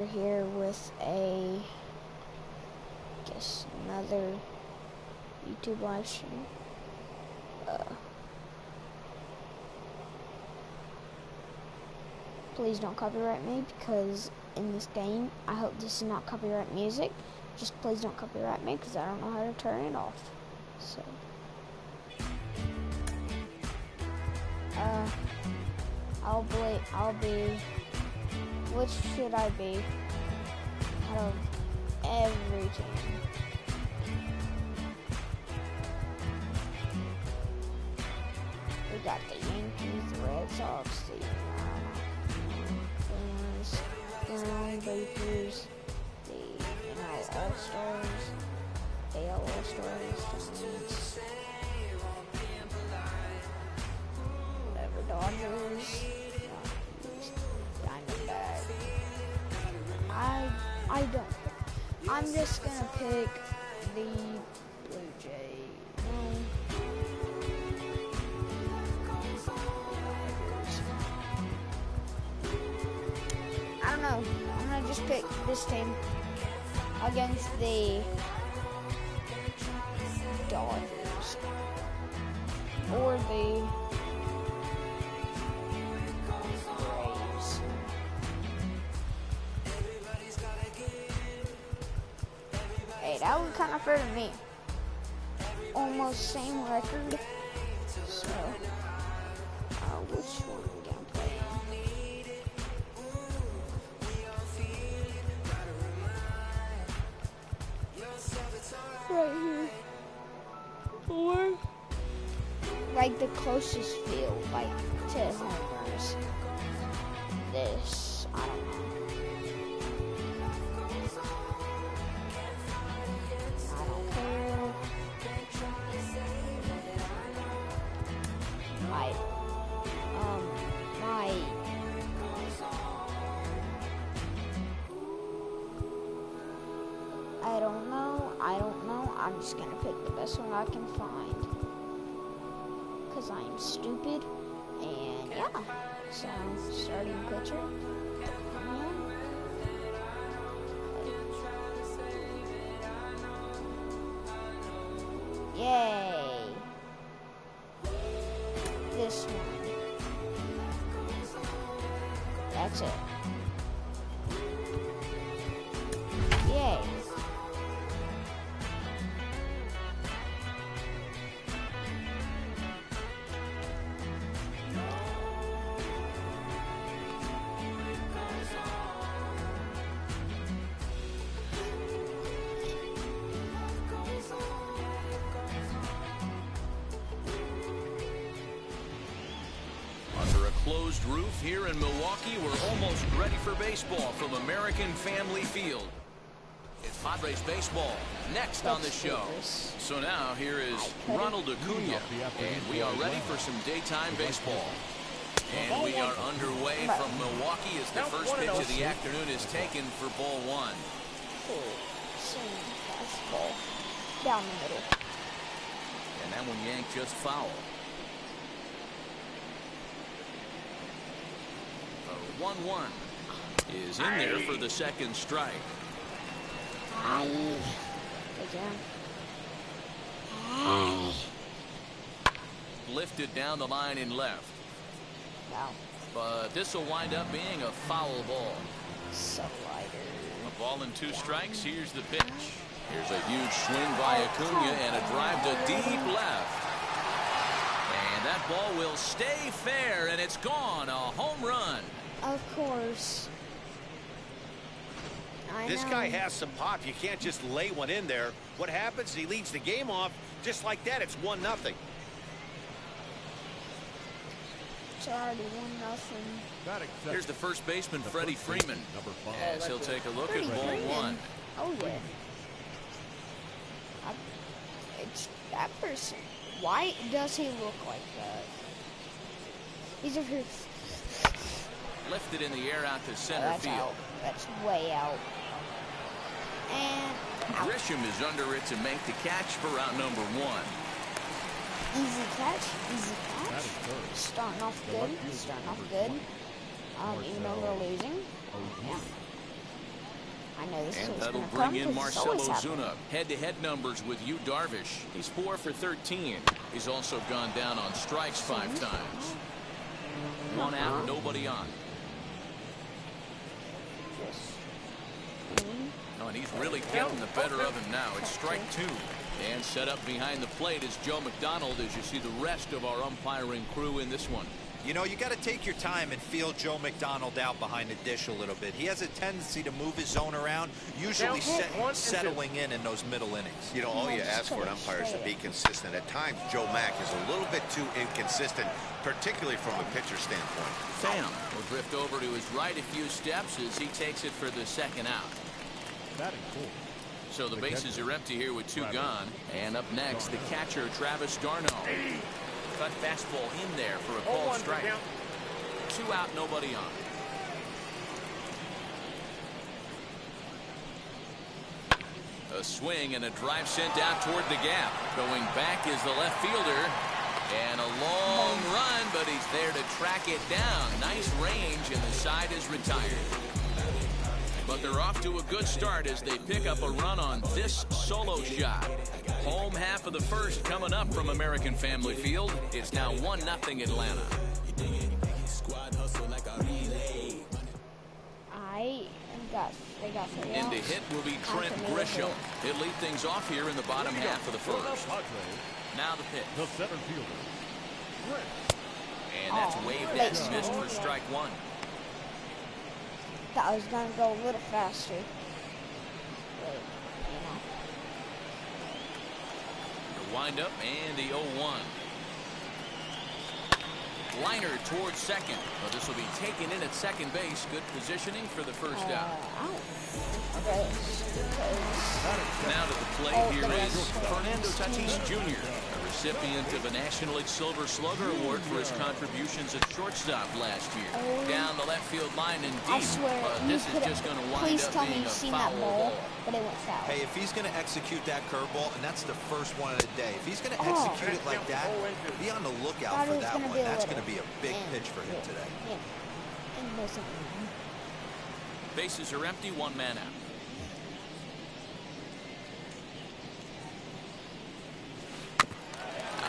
We're here with another YouTube live stream. Please don't copyright me, because in this game, I hope this is not copyright music. Just please don't copyright me, because I don't know how to turn it off. So, I'll be, which should I be out of every team? We got the Yankees, the Red Sox, the Bakers, the All-Stars, AL All-Stars, Giants, whatever, Dodgers, Diamondback. I don't. I'm just gonna pick the Blue Jay. I don't know. I'm gonna just pick this team against the Dodgers or the Braves. Hey, that was kind of fair to me. Almost same record. So, which one are we gonna play? Right here. Or like the closest field, like to homers. This, I don't know. I don't care. I don't know. I'm just gonna pick the best one I can find. Cause I'm stupid. And yeah. So, starting pitcher. Yay. This one. That's it. Yay. Closed roof here in Milwaukee. We're almost ready for baseball from American Family Field. It's Padres baseball next on the show. So now here is Ronald Acuna, and we are ready for some daytime baseball. And we are underway from Milwaukee as the first pitch of the afternoon is taken for ball one. Fastball down the middle. And that one yanked just foul. 1-1 is in there for the second strike. Lifted down the line in left. Wow. But this will wind up being a foul ball. Slider. A ball and two strikes. Here's the pitch. Here's a huge swing by Acuna and a drive to deep left. And that ball will stay fair, and it's gone. A home run. Of course. This guy has some pop. You can't just lay one in there. What happens? He leads the game off just like that. It's 1-0. It's already 1-0. Here's the first baseman, Freddie Freeman. As he'll take a look at ball one. Oh yeah. It's that person. Why does he look like that? He's over here. Lifted in the air out to center field. Out. That's way out. And out. Grisham is under it to make the catch for out number one. Easy catch. Starting off good. Even though we're losing. Yeah. I know this And is that'll going to bring come in because it's Marcelo always happening. Zuna. Head-to-head numbers with Yu Darvish. He's 4 for 13. He's also gone down on strikes 5 times. 1 out, nobody on. Oh, and he's really getting the better of him now. It's strike 2. And set up behind the plate is Joe McDonald as you see the rest of our umpiring crew in this one. You know, you got to take your time and feel Joe McDonald out behind the dish a little bit. He has a tendency to move his zone around, usually settling in those middle innings. You know, all you ask for an umpire is to be consistent. At times, Joe Mack is a little bit too inconsistent, particularly from a pitcher standpoint. Pham will drift over to his right a few steps as he takes it for the second out. Batting full. So the bases are empty here with 2 gone. And up next, the catcher, Travis d'Arnaud. Cut fastball in there for a called strike. 2 out, nobody on. A swing and a drive sent out toward the gap. Going back is the left fielder. And a long run, but he's there to track it down. Nice range, and the side is retired. But they're off to a good start as they pick up a run on this solo shot. Home half of the first coming up from American Family Field. It's now 1-0 Atlanta. They got 3 And the outs. hit will be Trent Grisham. He'll lead things off here in the bottom half of the first. Now the pitch. The center fielder. And that's waved at, missed for strike 1. Thought I was going to go a little faster. But, The windup and the 0-1. Liner towards second. Well, this will be taken in at second base. Good positioning for the first out. Okay. Now to the plate here is Fernando Tatis Jr., a recipient of a National League Silver Slugger Award for his contributions at shortstop last year. Down the left field line and deep. I swear, This is just going to wind please up tell me being you've a seen that foul ball, ball. but it went foul. Hey, if he's going to execute that curveball, and that's the first one of the day, if he's going to execute it like that, be on the lookout for that one. That's going to be a big pitch for him today. Bases are empty, 1 man out.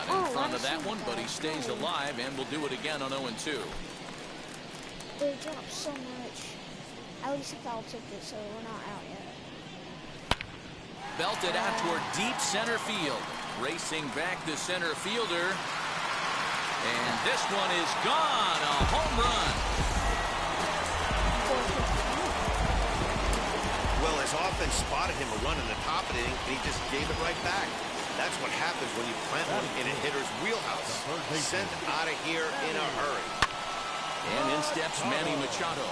Not in front of that one, but he stays alive and will do it again on 0-2. They dropped so much. At least if I'll take it, so we're not out yet. Belted out toward deep center field. Racing back the center fielder. And this one is gone. A home run. Well, his offense spotted him a run in the top of the inning, and he just gave it right back. That's what happens when you plant one in a hitter's wheelhouse. Sent out of here in a hurry. And in steps Manny Machado.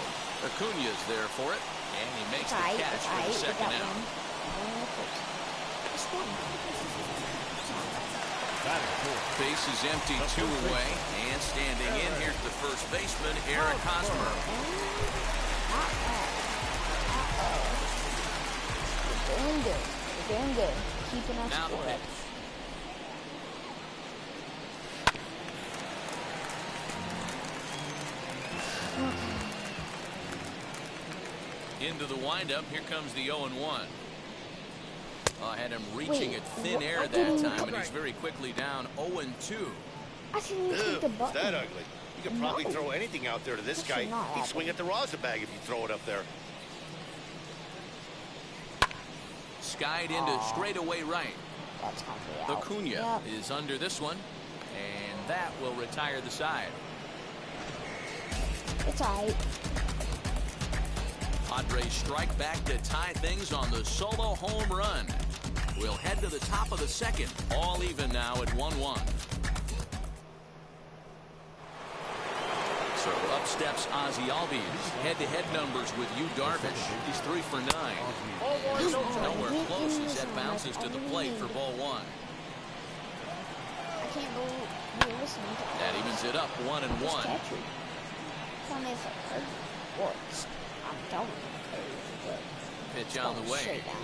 Acuna's there for it, and he makes the catch for the second out. Base is empty, 2 away, and standing in, here's the first baseman, Eric Hosmer. Doing good. We're doing good. Keeping us Now the score. pitch. Into the windup. Here comes the 0-1. I had him reaching at thin air that time, and he's very quickly down 0-2. I didn't even click the Is button. that ugly? You could probably throw anything out there to this guy. Actually, not He'd ugly. swing at the rosin bag if you throw it up there. Skied into straightaway right. That's completely out. Acuna Yep. is under this one, and that will retire the side. It's alright. Padres strike back to tie things on the solo home run. We'll head to the top of the second. All even now at 1-1. So up steps Ozzie Albies. Head-to-head numbers with Yu Darvish. He's 3 for 9. Nowhere close as that bounces to the plate for ball 1. I can't believe you're listening to That evens it up 1-1. catcher. Tell me if it hurt. Well, I'm telling you it hurt. Pitch on the way. Straight down.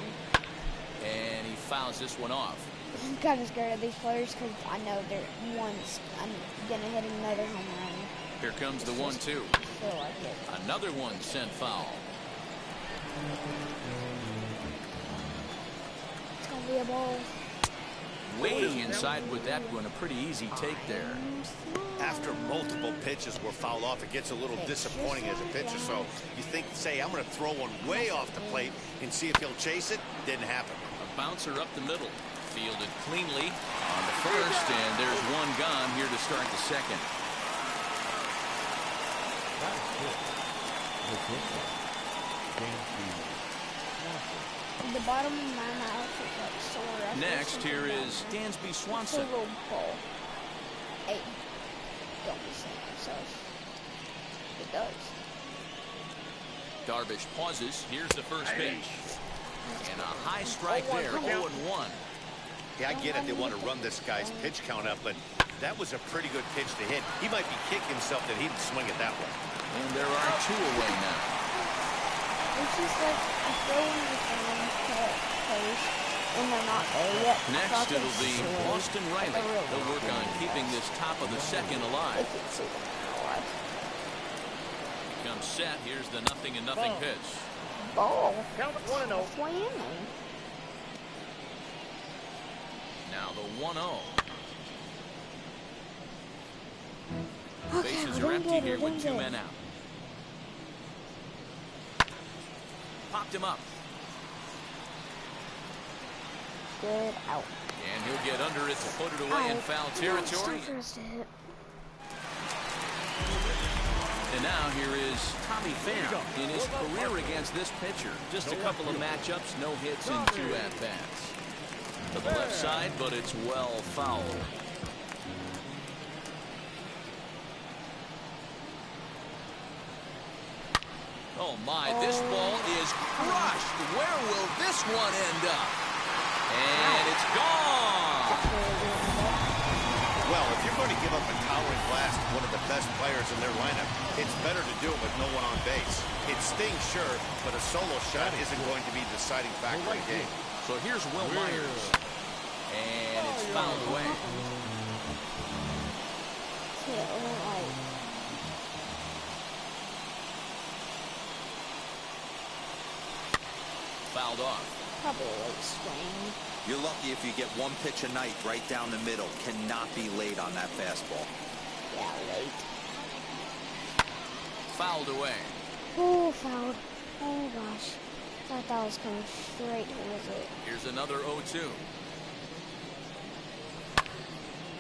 And he fouls this one off. I'm kind of scared of these players because I know I'm gonna hit another home run. Here comes the 1-2. Feel like it. Another one sent foul. ball. Way inside with that one. A pretty easy take there. After multiple pitches were fouled off, it gets a little disappointing as a pitcher. So you think, say, I'm going to throw one way off the plate and see if he'll chase it. Didn't happen. A bouncer up the middle. Fielded cleanly on the first, and there's one gone here to start the second. The bottom of my mouth is like sore. Next, here is Dansby Swanson. Hey, don't be saying yourself. It does. Darvish pauses. Here's the first pitch. And a high strike there, 0-1. Yeah, I get it. They want to run this guy's pitch count up, but that was a pretty good pitch to hit. He might be kicking himself that he didn't swing it that way. And there are two away now. It's just like I throw in the place and they're not there yet. Next, it'll be Austin Riley. They'll work on keeping this top of the second alive. Comes set. Here's the 0-0 pitch. Ball. Count 1-0. Now the 1-0. Okay, Bases are empty here with two men out. Popped him up. Good out. And he'll get under it to put it away in foul territory. And now here is Tommy Pham in his career against this pitcher. Just a couple of matchups, no hits in 2 at-bats. To the left side, but it's well fouled. Oh my, this ball is crushed. Where will this one end up? And it's gone. Well, if you're going to give up a towering blast to one of the best players in their lineup, it's better to do it with no one on base. It stings, sure, but a solo shot isn't going to be the deciding factor in the game. So here's Will Myers. And it's fouled away. Fouled off. Probably a late swing. You're lucky if you get one pitch a night right down the middle. Cannot be late on that fastball. Yeah, late. Fouled away. Oh, fouled. Oh, gosh. Thought that was coming straight towards it. Here's another 0-2.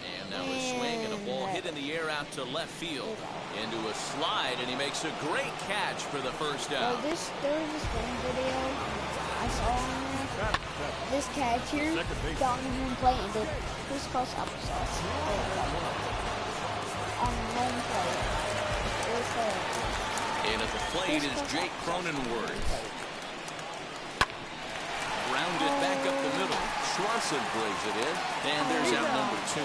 And now a swing and a ball hit in the air out to left field. Into a slide, and he makes a great catch for the first out. There was this one video I saw on there. This catcher got him playing the Who's Called Applesauce on one play. And at the plate is Jake Cronenworth. Rounded back up the middle. Swanson plays it in, and there's out number 2.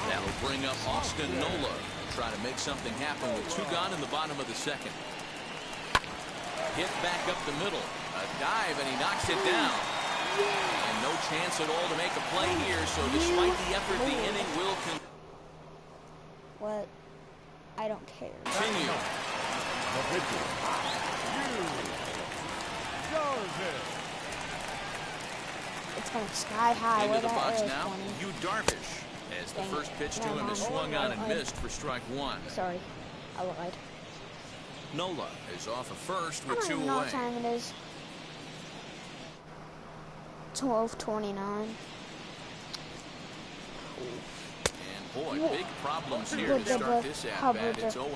That'll bring up Austin Nola. Try to make something happen with 2 gone in the bottom of the second. Hit back up the middle. A dive, and he knocks it down. And no chance at all to make a play here, so despite the effort, the inning will continue. What? I don't care. It's going sky high. Into the box now, Yu Darvish. As the first pitch to him is swung on and missed for strike 1. Sorry, I lied. Nola is off of first with 2 I don't know away. what time it is. 12:29. And boy, big problems here to start this at-bat. It's 0-2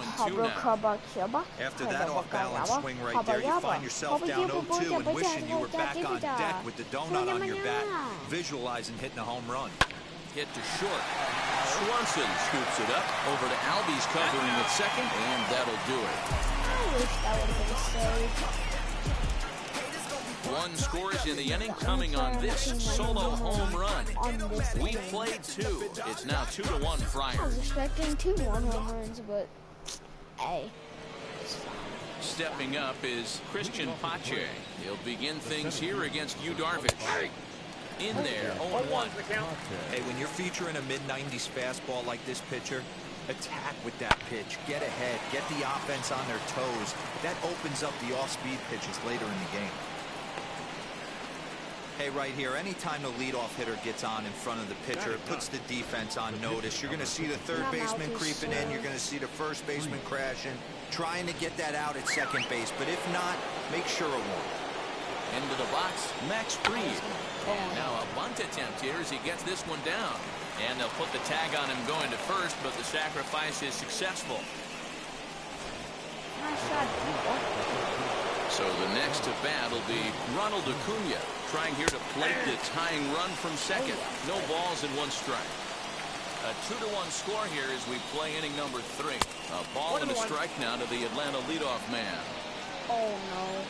now. After that off-balance swing right there, you find yourself down 0-2 and wishing you were back on deck with the donut on your bat, visualizing hitting a home run. Hit to short. Swanson scoops it up over to Albies covering at second, and that'll do it. I wish that would have been saved. 1 scores in the inning, coming on this solo home run. We played 2. It's now 2-1 I was Friars. expecting 2 more home runs, but hey, it's fine. Stepping up is Christian Pache. He'll begin things here against Yu Darvish. In there, 0-1. Hey, when you're featuring a mid-90s fastball like this pitcher, Attack with that pitch. Get ahead. Get the offense on their toes. That opens up the off-speed pitches later in the game. Hey, right here, anytime the leadoff hitter gets on in front of the pitcher, it puts the defense on notice. You're going to see the third baseman creeping in. You're going to see the first baseman crashing, trying to get that out at second base. But if not, make sure it won't. Into the box, Max Fried. And now a bunt attempt here as he gets this one down. And they'll put the tag on him going to first, but the sacrifice is successful. So the next to bat will be Ronald Acuna, trying here to plate the tying run from second. No balls and 1 strike. A 2-1 score here as we play inning number 3. A ball and a strike now to the Atlanta leadoff man. Oh no.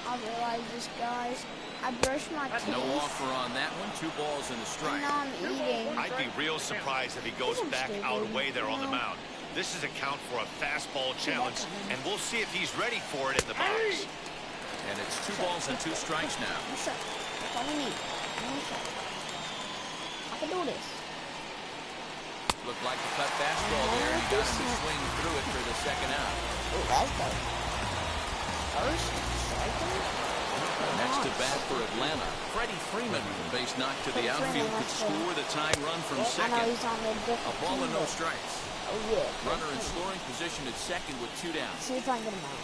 I realize this, guys. I brushed my teeth. No offer on that one. 2 balls and a strike. And now I'm eating. I'd be real surprised if he goes back out away there on the mound. This is a count for a fastball challenge, and we'll see if he's ready for it in the box. And it's 2 balls and 2 strikes now. That's all we need. I can do this. Looked like a cut fastball there. He got him to swing through it for the second out. Oh, that's good. First, second. Next to bat for Atlanta, Freddie Freeman. Base knock to the outfield could score the tying run from second. A ball and no strikes. Oh, yeah. Runner in scoring position at second with 2 down. See if I can get him out.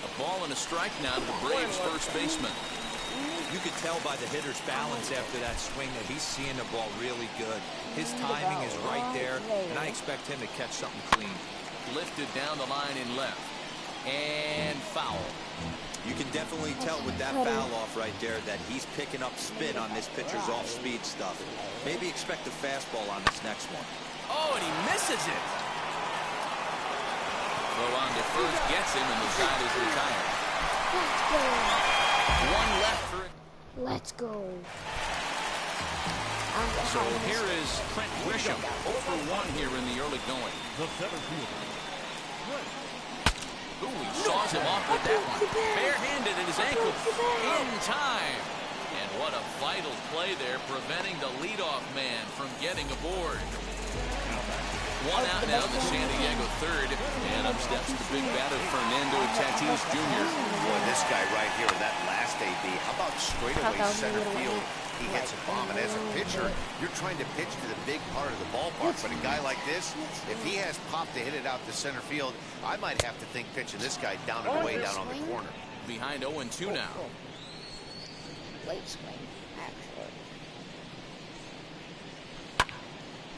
A ball and a strike now to the Braves first baseman. You could tell by the hitter's balance after that swing that he's seeing the ball really good. His timing is right there, and I expect him to catch something clean. Lifted down the line in left. And foul. You can definitely tell with that foul off right there that he's picking up spin on this pitcher's off-speed stuff. Maybe expect a fastball on this next one. Oh, and he misses it. Throw on to first gets him, and the side is retired. Let's go. 1 left for it. Let's go. So here is Trent Grisham, 0 for 1 here in the early going. The center fielder. Ooh, he saws him off with that one. Barehanded at his ankle in time. And what a vital play there, preventing the leadoff man from getting aboard. 1 out now, the San Diego third. And up steps the big batter, Fernando Tatis Jr. Boy, this guy right here, that last AB, how about straightaway center field? He hits a bomb, and as a pitcher, you're trying to pitch to the big part of the ballpark. But a guy like this, if he has pop to hit it out to center field, I might have to think pitching this guy down and away down on the corner. Behind 0-2 now. Late swing, actually.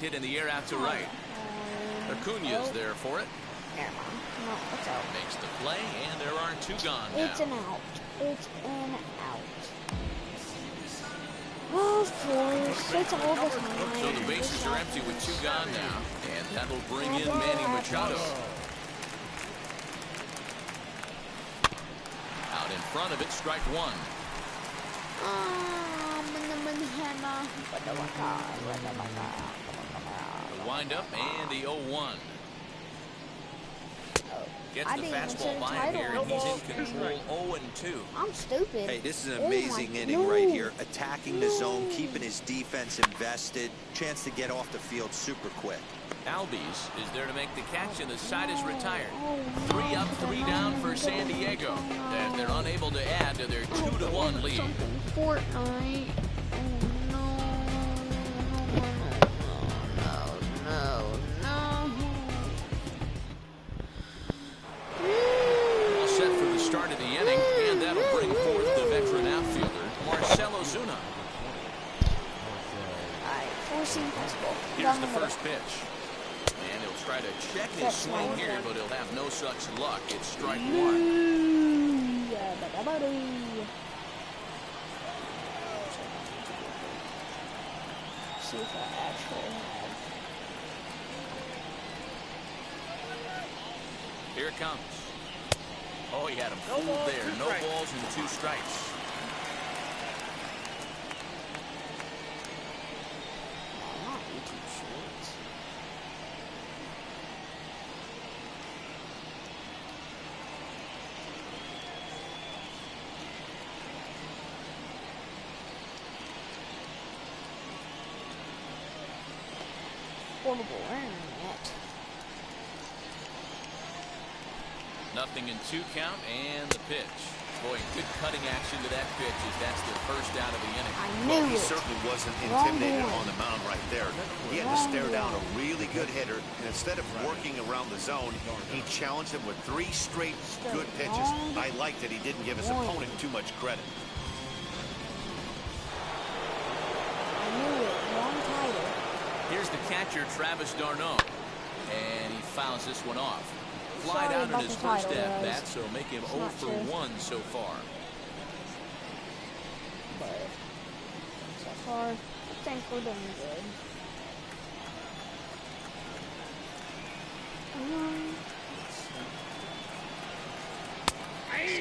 Hit in the air out to right. Acuna's there for it. Never mind. No, it's out. Makes the play, and there are 2 gone now. It's an out. It's an out. Of course, it's all the time. So the bases are empty with 2 gone now. And that'll bring in Manny Machado. Out in front of it, strike 1. The windup and the 0-1. Gets the fastball by him here, and he's in control. 0-2. I'm stupid. Hey, this is an amazing inning right here. Attacking the zone, keeping his defense invested. Chance to get off the field super quick. Albies is there to make the catch, and the side is retired. 3 up, 3 down for San Diego. They're unable to add to their 2-1 lead. Fortnite. All set for the start of the inning, and that'll bring forth the veteran outfielder, Marcell Ozuna. Forcing fastball. Here's the first pitch. And he'll try to check his swing here, but he'll have no such luck. It's strike 1. See if I actually have. Here it comes. Oh, he had him fooled there. No balls and 2 strikes. portable internet. Nothing in 2 count and the pitch. Boy, good cutting action to that pitch as that's the first out of the inning. I Well, knew he it. certainly wasn't Wrong intimidated one. on the mound right there. He had to Wrong stare down one. a really good hitter, and instead of working around the zone, he challenged him with 3 straight good pitches. I like that he didn't give his opponent too much credit. I knew it. Wrong title. Here's the catcher, Travis d'Arnaud, and he fouls this one off. Flied Sorry out in about his the first title, at guys. bat, so make him It's 0 not for true. 1 so far. But so far, I think we're doing good.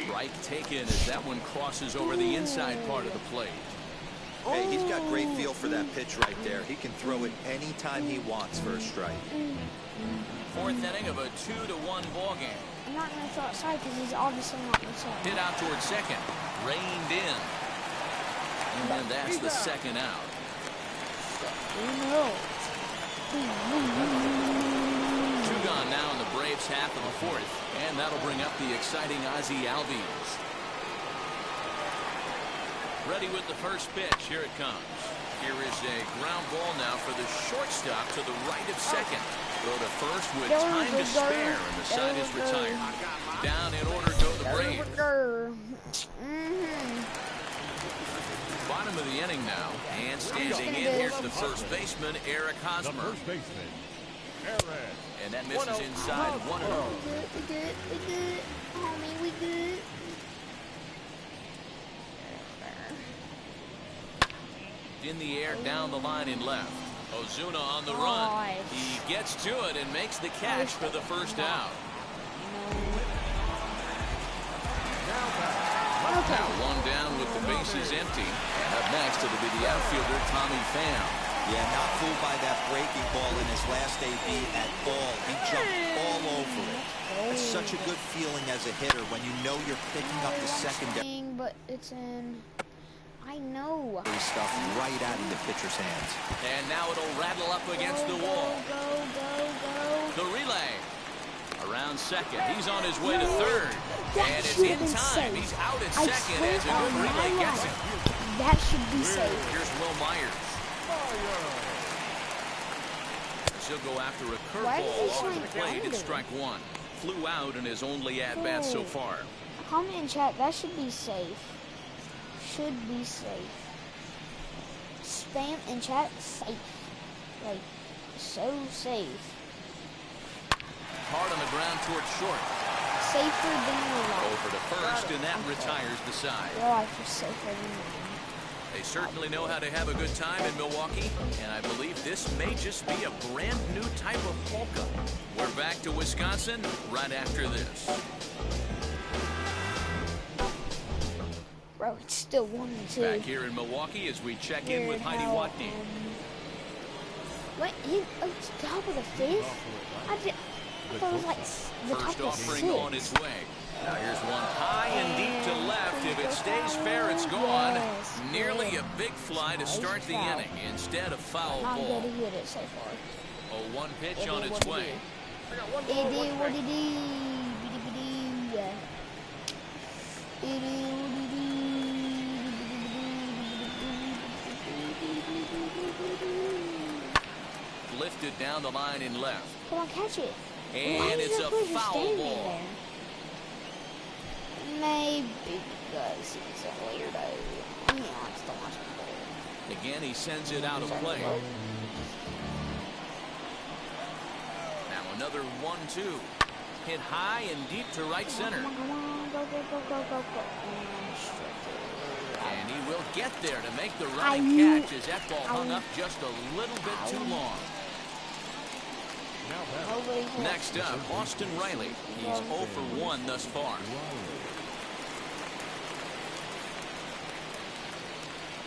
Strike taken as that one crosses over the inside part of the plate. Hey, he's got great feel for that pitch right there. He can throw it anytime he wants for a strike. 4th inning of a 2-1 ball game. I'm not going to throw it outside because he's obviously not going to throw it. Hit out towards second. Reined in. And that's the second out. Two gone now in the Braves half of the 4th. And that'll bring up the exciting Ozzie Albies. Ready with the first pitch. Here it comes. Here is a ground ball now for the shortstop to the right of second. Throw to first with time to spare, and the side is retired. Down in order go the Braves. Bottom of the inning now, and standing in here's the first baseman, Eric Hosmer. First baseman, Eric. And that misses inside 1-0. We good. Homie, we good. In the air, down the line in left. Ozuna on the run. He gets to it and makes the catch for the first out. Now 1 down with the bases empty. And up next, it'll be the outfielder, Tommy Pham. Yeah, not fooled by that breaking ball in his last AB at all. He jumped all over it. It's such a good feeling as a hitter when you know you're picking up the secondary But it's in. I know. stuff right out of the pitcher's hands. And now it'll rattle up against the wall. Go. The relay. Around second. He's on his way to third. And it's in time. He's out at second as a good relay gets it. That should be safe. Here's Will Myers. He'll go after a Why did curveball he off swing the plate. under? It's strike 1. Flew out in his only at-bat so far. Comment in chat. That should be safe. Should be safe. Spam in chat. Safe. Like, so safe. Hard on the ground towards short. Safer than your life. Over to first, and that retires the side. Your life is safer than mine. They certainly know how to have a good time in Milwaukee, and I believe this may just be a brand new type of polka. We're back to Wisconsin right after this. Bro, it's still 1-2. Back here in Milwaukee as we check in with Heidi Watney. What? He top of the 5th? I thought it was like the top First of offering 6. on its way. Now here's one high and deep to left. If it stays fair, it's gone. Yes, Nearly a big fly to start the Foul. inning instead of foul Not ball. good to hit it so far. A 1 pitch It on did its what it way. did. It did what it did. It did what it did. Lifted down the line in left. Come on, catch it. Why And is it's that a player just foul standing ball. there? Maybe because he's a weirdo. He likes to watch the Again, he sends it out of play. Now another 1-2. Hit high and deep to right center. Come on, go. And he will get there to make the I running knew- catch as that ball hung up just a little bit too long. Next up, Austin Riley. He's 0 for 1 thus far.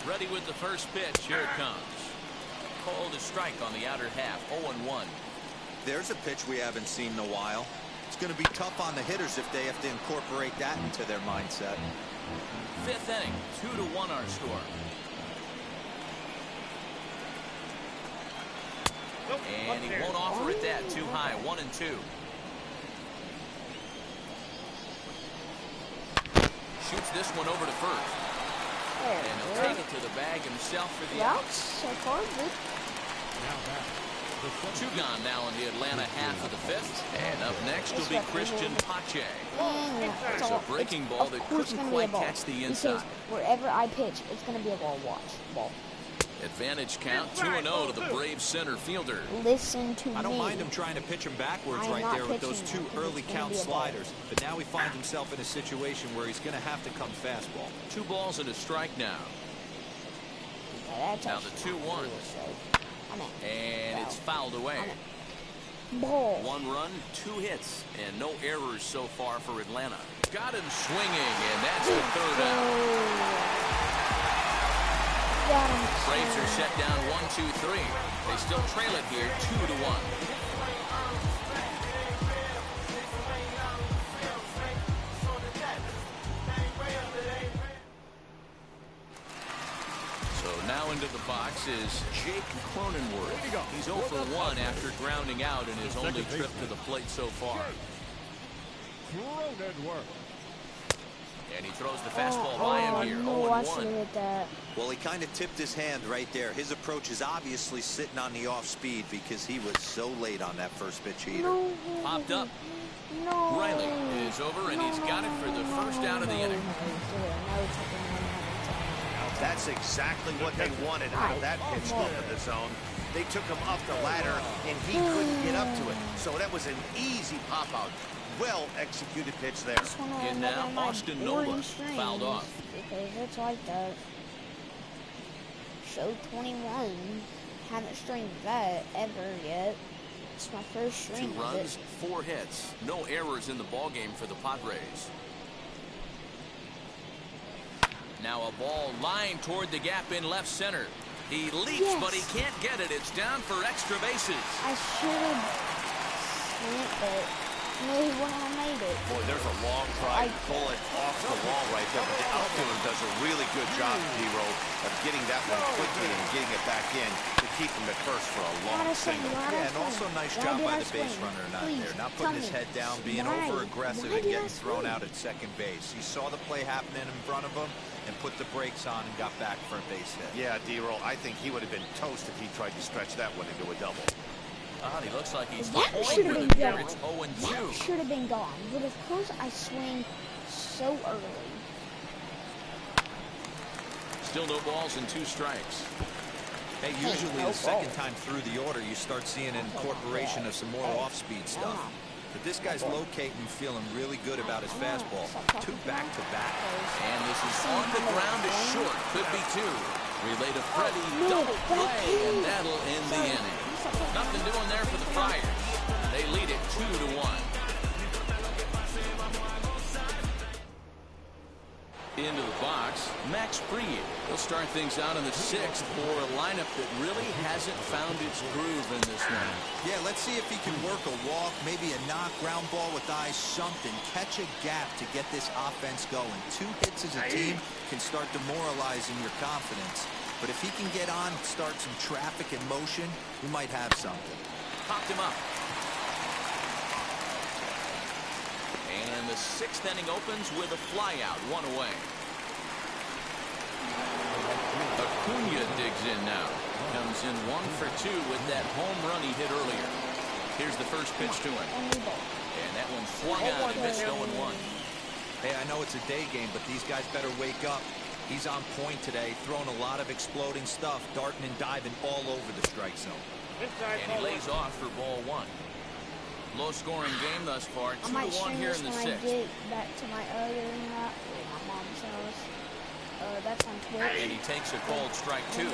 Ready with the first pitch. Here it comes. Called a strike on the outer half. 0-1. There's a pitch we haven't seen in a while. It's going to be tough on the hitters if they have to incorporate that into their mindset. 5th inning. 2-1 our score. And he won't offer it that. Too high. 1-2. Shoots this one over to first. And he'll take it to the bag himself for the out. So far, good. Two gone now in the Atlanta half of the fifth. And up next will be Christian Pache. There's a breaking ball that couldn't quite catch the inside. Because wherever I pitch, it's going to be a ball. Watch. Ball. Advantage count 2-0 to the Braves center fielder. Listen to me. I don't mind him trying to pitch him backwards right there with those two early count sliders. But now he finds himself in a situation where he's going to have to come fastball. 2 balls and a strike now. Now the 2-1. And it's fouled away. Ball. 1 run, 2 hits, and no errors so far for Atlanta. Got him swinging, and that's the third out. Braves are set down 1-2-3. They still trail it here 2-1. So now into the box is Jake Cronenworth. He's 0 for 1 after grounding out in his only trip to the plate so far. And he throws the fastball by him here. 0-1. Well, he kind of tipped his hand right there. His approach is obviously sitting on the off speed because he was so late on that first pitch heater. Popped up. Riley is over, and he's got it for the first out of the inning. That's exactly what they wanted out of that pitch look of the zone. They took him up the ladder, and he couldn't get up to it. So that was an easy pop-out. Well-executed pitch there. And now Austin Nola fouled off. Because it's like that. Show 21. Haven't streamed that ever yet. It's my first stream. 2 runs, 4 hits. No errors in the ballgame for the Padres. Now a ball lined toward the gap in left center. He leaps, but he can't get it. It's down for extra bases. I should have seen it, but no, he wouldn't have made it. Boy, there's a long try to pull it off the wall right there. But the outfielder does a really good job, D-Row, of getting that one quickly and getting it back in to keep him at first for a long single. Yeah, and also nice job by the base runner not there. Not putting his head down, being over-aggressive and getting thrown out at second base. He saw the play happening in front of him and put the brakes on and got back for a base hit. Yeah, D-Row, I think he would have been toast if he tried to stretch that one into a double. He looks like he's that should have been gone. It's 0-2. That should have been gone. But of course I swing so early. Still no balls and 2 strikes. Hey, usually the second time through the order, you start seeing an incorporation of some more off-speed stuff. But this guy's locating, feeling really good about his fastball. 2 back-to-back. And this is on the ground is short. Could be 2. Relay to Freddie. Double play, and that'll end the inning. Nothing doing there for the Friars. They lead it 2-1. Into the box, Max Fried. He'll start things out in the 6th for a lineup that really hasn't found its groove in this one. Yeah, let's see if he can work a walk, maybe a knock, ground ball with eyes, something. Catch a gap to get this offense going. 2 hits as a team can start demoralizing your confidence. But if he can get on, start some traffic in motion, we might have something. Popped him up. And the 6th inning opens with a flyout, 1 away. Acuna digs in now. Comes in 1 for 2 with that home run he hit earlier. Here's the first pitch to him. And that one swung out and missed 0-1. Hey, I know it's a day game, but these guys better wake up. He's on point today, throwing a lot of exploding stuff, darting and diving all over the strike zone. And he lays off for ball 1. Low-scoring game thus far, 2-1 here in the 6th. I get back to my earlier than that at my mom's house. That's on Twitch. And he takes a cold strike 2. It's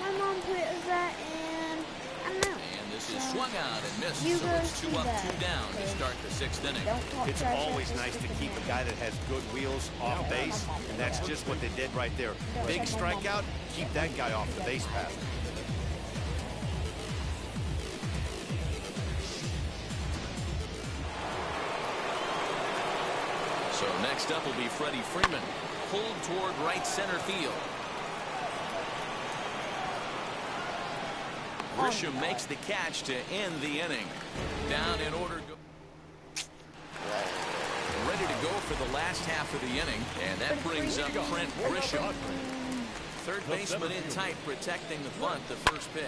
my mom put that in. I don't know. This is swung out and missed, so it's 2 up, 2 down to start the 6th inning. It's always nice to keep a guy that has good wheels off base, and that's just what they did right there. Big strikeout, keep that guy off the base path. So next up will be Freddie Freeman. pulled toward right center field. Grisham makes the catch to end the inning. Down in order. Ready to go for the last half of the inning. And that brings up Trent Grisham. Third baseman in tight, protecting the bunt, the first pitch.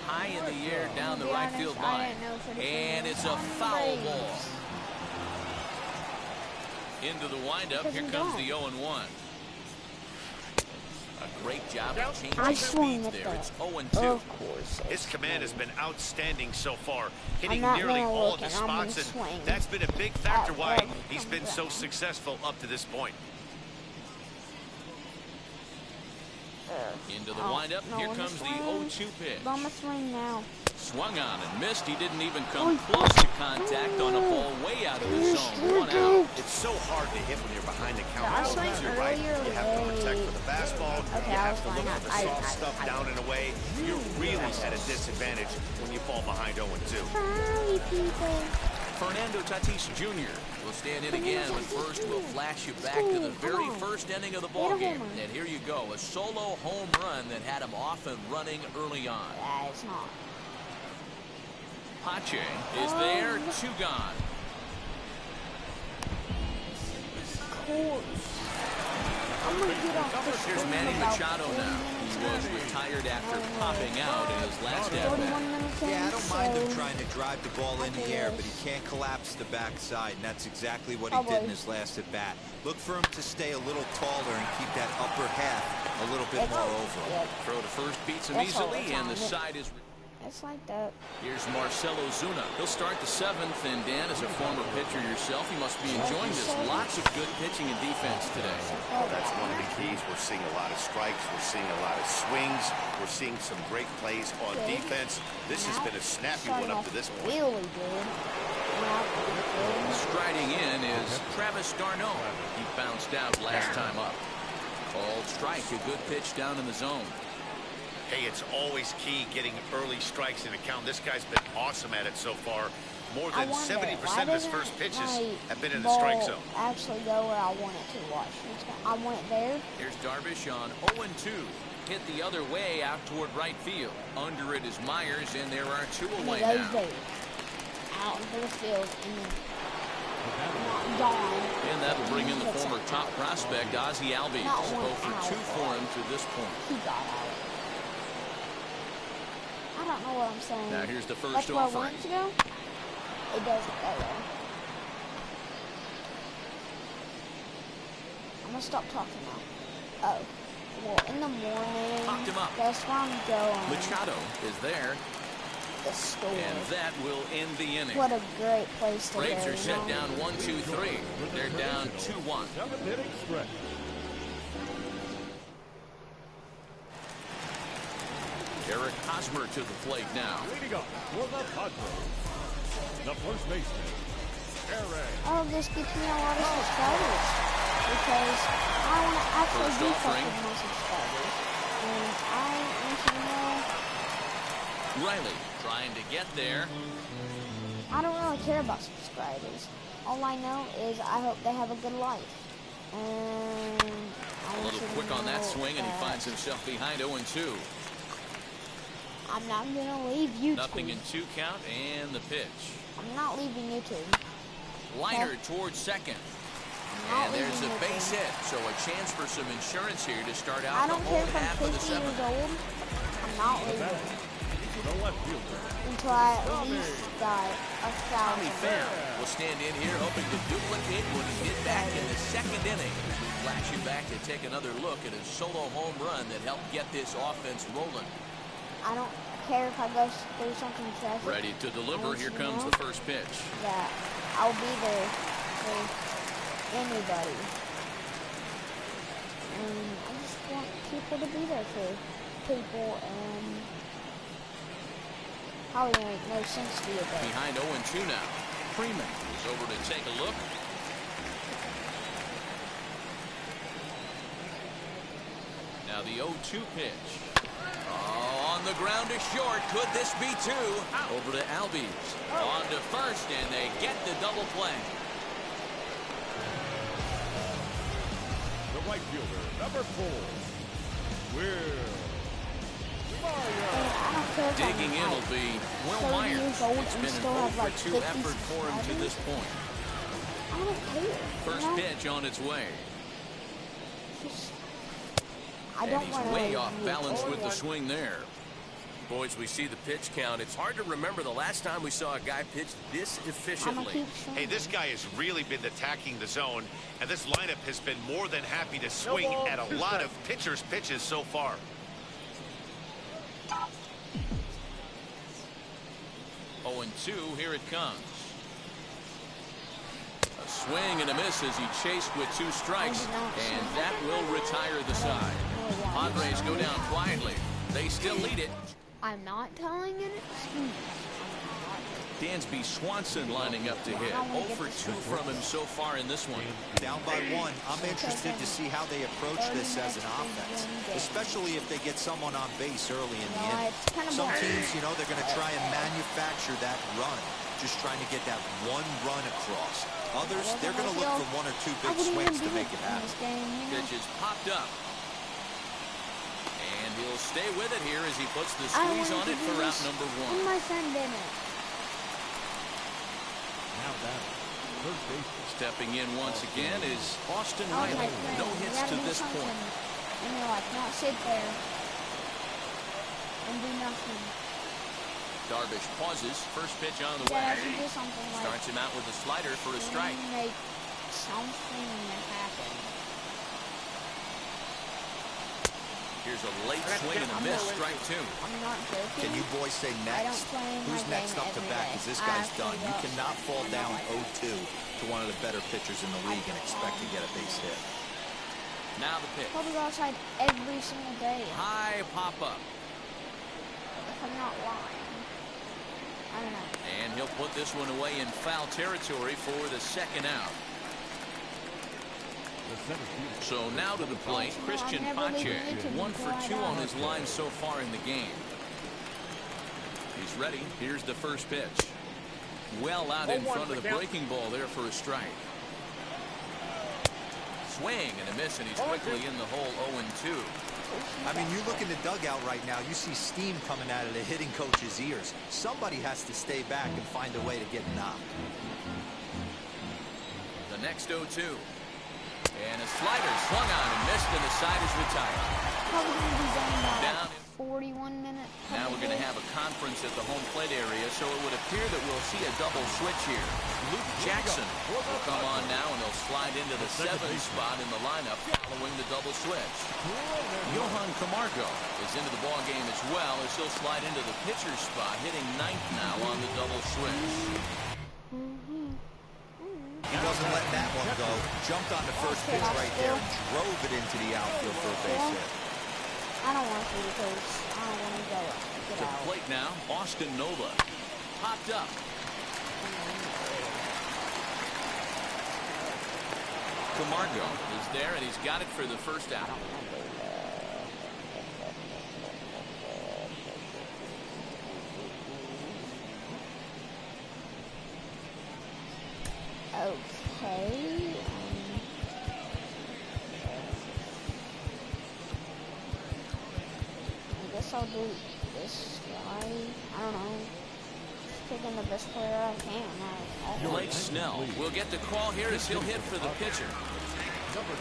High in the air down the right field line. And it's a foul ball. Into the windup. Here comes the 0-1. A great job of changing speeds there. It's 0-2. Of course. His command has been outstanding so far, hitting nearly all of the spots, and that's been a big factor why he's been so successful up to this point. Into the windup. Here comes the 0-2 pitch. I'm gonna swing now. Swung on and missed. He didn't even come close to contact on a ball way out of the zone. 1 out. It's so hard to hit when you're behind the counter. Right? You have to protect for the fastball. You have to look for the soft stuff down and away. You're really at a disadvantage when you fall behind 0-2. Sorry, people. Fernando Tatis Jr. will stand in again, but first we'll flash you back to the very first inning of the ballgame. And here you go, a solo home run that had him off and running early on. It's not. Pache is there, 2 gone. Of course. I'm gonna get off this. Here's Manny Machado now. He was retired after popping out in his last at-bat. Yeah, I don't mind him trying to drive the ball in the air, but he can't collapse the backside, and that's exactly what he did in his last at-bat. Look for him to stay a little taller and keep that upper half a little bit more over. Throw to first beats him easily, and the side is... It's like that. Here's Marcelo Zuna. He'll start the 7th, and Dan, as a former pitcher yourself, you must be enjoying this. Lots of good pitching and defense today. Oh, that's one of the keys. We're seeing a lot of strikes. We're seeing a lot of swings. We're seeing some great plays on defense. This has been a snappy one up to this point. Really good. Striding in is Travis d'Arnaud. He bounced out last time up. Called strike. A good pitch down in the zone. Hey, it's always key getting early strikes in a count. This guy's been awesome at it so far. More than 70% of his first pitches have been in the strike zone. Actually go where I want it to watch. I want it there. Here's Darvish on 0-2. Hit the other way out toward right field. Under it is Myers, and there are 2 away now. Out into the field and gone. And that'll bring in the former top prospect, Ozzie Albies. 0 for 2 for him to this point. He got out. I don't know what I'm saying. Now here's the first That's where offering. I want to go. It doesn't go there. I'm gonna stop talking now. Oh, well, in the morning. Popped him up. That's where I'm going. Machado is there. The store. And that will end the inning. What a great place to Braves go. are set down 1-2-3. They're down 2-1. 7th-inning stretch. Eric Hosmer to the plate now. Leading up for the Padres, the first baseman, Aaron. Oh, this gets me a lot of subscribers because I want to actually First do offering. something with my subscribers. And I want you to know, Riley trying to get there. I don't really care about subscribers. All I know is I hope they have a good life. And I A want little you to quick on that know swing, and he that finds himself behind 0-2. I'm not gonna leave YouTube. Nothing in 2 count, and the pitch. I'm not leaving YouTube. Liner towards second. And there's a base hit, so a chance for some insurance here to start I out the don't care whole if I'm half of the 50 years 7th. old. I'm not leaving The left fielder, until I at least die Tommy 1,000. Pham will stand in here hoping to duplicate what he did back in the 2nd inning. We flash you back to take another look at a solo home run that helped get this offense rolling. I don't care if I go through something tragic. Ready to deliver. Here comes the first pitch. That I'll be there for anybody. And I just want people to be there for people, and probably make no sense to you, but Behind 0-2 now. Freeman is over to take a look. Now the 0-2 pitch. Oh, on the ground to short. Could this be 2? Over to Albies. On to first, and they get the double play. The right right fielder, number 4, Will I don't care if Digging in I'm will be Will 30 Myers. years old It's and been an still have 0 like for 2 50 effort for him to this point. I don't care. First pitch on its way. Just, I And don't he's want way off balance with the swing there. Boys, we see the pitch count. It's hard to remember the last time we saw a guy pitch this efficiently. Hey, this guy has really been attacking the zone, and this lineup has been more than happy to swing at a lot of pitchers' pitches so far. Oh, and 2, here it comes. A swing and a miss as he chased with 2 strikes, and that will retire the side. Padres go down quietly. They still lead it. I'm not telling an excuse. Dansby Swanson lining up to hit. 0 for 2 from him so far in this one. Down by 1. I'm interested to see how they approach this as an offense, especially if they get someone on base early in the inning. Some teams, you know, they're going to try and manufacture that run, just trying to get that one run across. Others, they're going to look for 1 or 2 big swings to make it happen. Pitch is popped up. And he'll stay with it here as he puts the squeeze on it for out number 1. My friend did it. Now that first base. Stepping in once again is Austin Riley. No hits to this point. And you're like, not sit there and do nothing. Darvish pauses. First pitch on the Yeah, way. I should do something like Starts him out with a slider for a strike. make something happen. Here's a late swing and a miss. Strike 2. I'm not joking. Can you boys say I next? don't play my Who's next game up to every bat? day. Because this I guy's actually done. You don't. cannot fall I down don't like 0-2 to one of the better pitchers in the league and expect to get a base hit. Now the pitch. Probably go outside every single day. High pop up. If I'm not lying. I don't know. And he'll put this one away in foul territory for the second out. So now to the plate, Christian Pache. 1 for 2 on his line so far in the game. He's ready. Here's the first pitch. Well out in front of the breaking ball there for a strike. Swing and a miss, and he's quickly in the hole. 0-2. I mean, you look in the dugout right now, you see steam coming out of the hitting coach's ears. Somebody has to stay back and find a way to get knocked. The next 0-2. And a slider swung on and missed, and the side is retired. Probably going to be done Down. about 41 minutes. Now we're going to have a conference at the home plate area, so it would appear that we'll see a double switch here. Luke Jackson will come on now, and he'll slide into the 7th spot in the lineup following the double switch. Johan Camargo is into the ball game as well, as he'll slide into the pitcher's spot, hitting 9th now on the double switch. He wasn't letting that one go. Jumped on the first pitch right there and drove it into the outfield for a base hit. I don't want to because I don't want to go get To out. plate now, Austin Nola. Popped up. Camargo is there, and he's got it for the first out. Okay. I guess I'll do this guy. I don't know. Just picking the best player I can. Blake Snell will get the call here as he'll hit for the pitcher. Number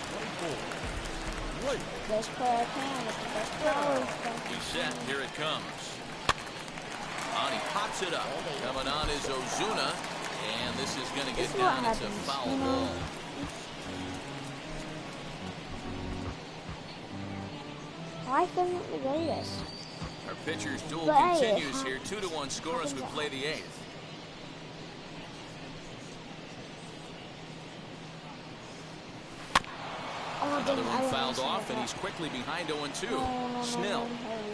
24. Best player I can with the best player. He's set. Here it comes. On, he pops it up. Coming on is Ozuna. And this is going to get down. It's a foul ball. Life isn't the greatest. Our pitcher's duel But hey, continues here. 2-1 score as we play the 8th. Another one fouled off, and he's quickly behind 0-2. Snell,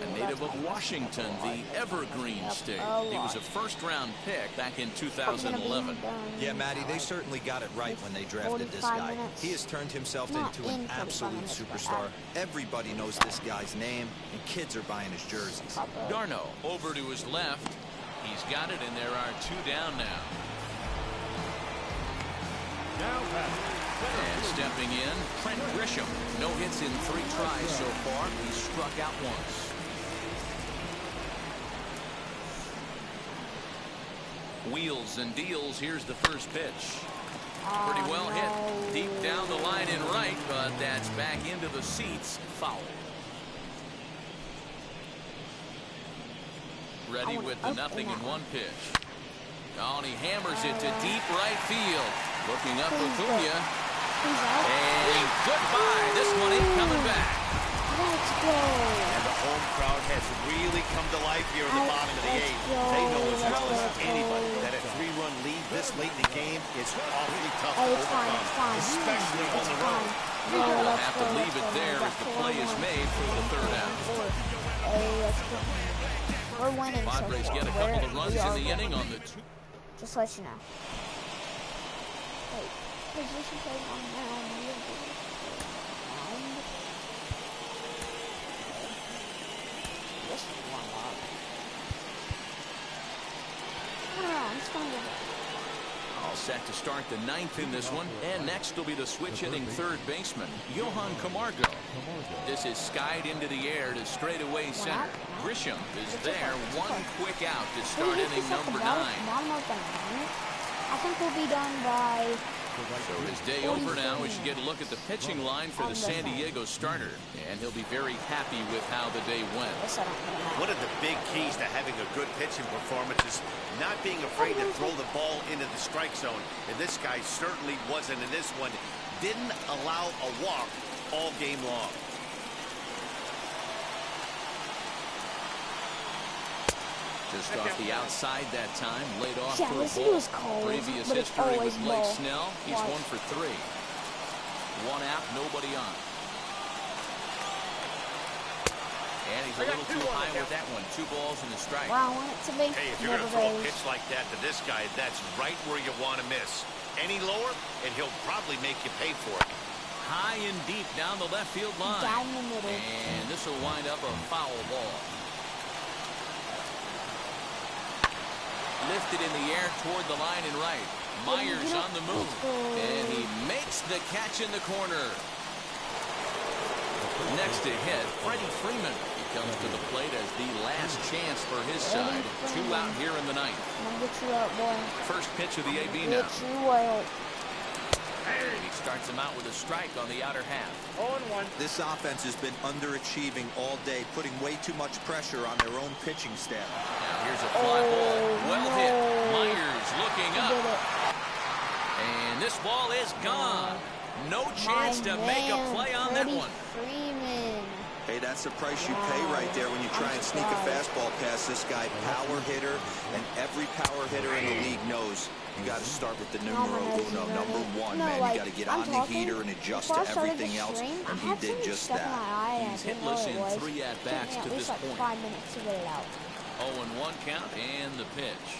a native of Washington, the Evergreen State. He was a first-round pick back in 2011. Yeah, Matty, they certainly got it right when they drafted this guy. He has turned himself into an absolute superstar. Everybody knows this guy's name, and kids are buying his jerseys. Darno over to his left. He's got it, and there are 2 down now. Now batting, And stepping in, Trent Grisham. No hits in 3 tries so far. He struck out once. Wheels and deals. Here's the first pitch. Pretty well hit. Deep down the line in right, but that's back into the seats. Foul. Ready with the 0-1 pitch. Oh, and he hammers it to deep right field. Looking up Acuna. And goodbye. This one ain't coming back. Let's go. And the home crowd has really come to life here in the bottom of the 8th. They know as well as anybody that a 3-run lead this late in the game is awfully tough to overcome, especially on the road. We'll have to leave it there as the play is made for the 3rd out. We're winning Padres get a couple of runs in the inning on the 2. Just let you know. Wait, position play on now. Just warm up. I'm just gonna get it. All set to start the 9th in this one. And next will be the switch-hitting 3rd baseman, Johan Camargo. This is skied into the air to straightaway center. Grisham is there. One quick out to start inning number 9. I think we'll be done by... So his day over now. We should get a look at the pitching line for the San Diego starter. And he'll be very happy with how the day went. One of the big keys to having a good pitching performance is not being afraid to throw the ball into the strike zone. And this guy certainly wasn't in this one. Didn't allow a walk all game long. Just off the outside that time, laid off Yeah, for a this ball. was cold, Previous but it's history always with Blake ball. Snell, he's Watch. 1 for 3. 1 out, nobody on. And he's a little too high with that one. 2 balls and a strike. Where I want it to be. Hey, if you're going to throw a pitch like that to this guy, that's right where you want to miss. Any lower, and he'll probably make you pay for it. High and deep down the left field line. Down the middle. And this will wind up a foul ball. Lifted in the air toward the line and right. Myers on the move. And he makes the catch in the corner. Next to hit, Freddie Freeman. He comes to the plate as the last chance for his side. 2 out here in the 9th. Get you out, boy. First pitch of the AB now. Get you out. And he starts him out with a strike on the outer half. 0-1. This offense has been underachieving all day, putting way too much pressure on their own pitching staff. Now here's a fly ball. Well hit. Myers looking up. Did it. And this ball is gone. No chance to make a play on that one. Freeman. Hey, that's the price you pay right there when you try and sneak a fastball past this guy. Power hitter, and every power hitter in the league knows you got to start with the numero uno, number 1, man. You got to get on the heater and adjust to everything else, and he did just that. He's hitless in 3 at-bats to this point. 5 minutes to get it out. 0-1 count and the pitch.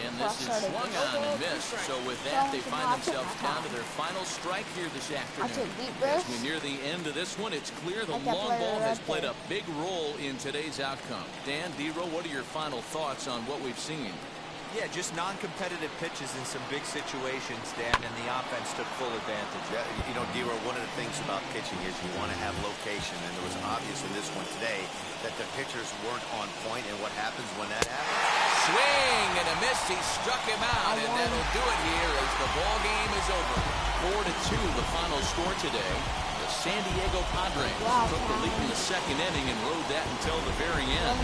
And this is swung on and missed. So with that, they find themselves down to their final strike here this afternoon. As we near the end of this one, it's clear the long ball has played a big role in today's outcome. Dan, D-Row, what are your final thoughts on what we've seen? Yeah, just non-competitive pitches in some big situations, Dan, and the offense took full advantage. Yeah, you know, D-Row, one of the things about pitching is you want to have location, and it was obvious in this one today that the pitchers weren't on point, and what happens when that happens? Swing and a miss. He struck him out, and that'll do it here as the ball game is over. 4-2, the final score today. The San Diego Padres took the lead in the 2nd inning and rode that until the very end.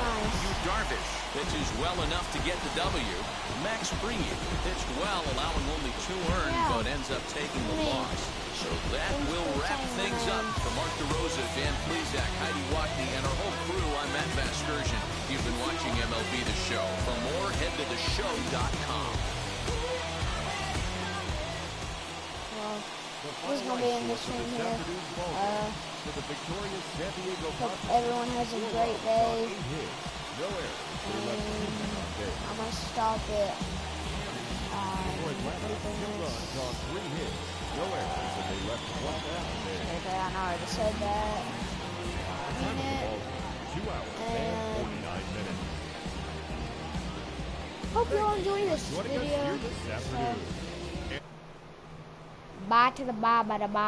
Yu Darvish pitches well enough to get the W. Max Fried pitched well, allowing only 2 earned, but ends up taking the loss. So that will wrap things up. For Mark DeRosa, Dan Plesac, Heidi Watney, and our whole crew, I'm Matt Vasgersian. You've been watching MLB The Show. For more, head to theshow.com. Well, who's going to be in this room here? Hope everyone has a great day. I'm going to stop it. Okay, I already said that. Hope you all enjoy this video. Bye to the bye, bye to bye.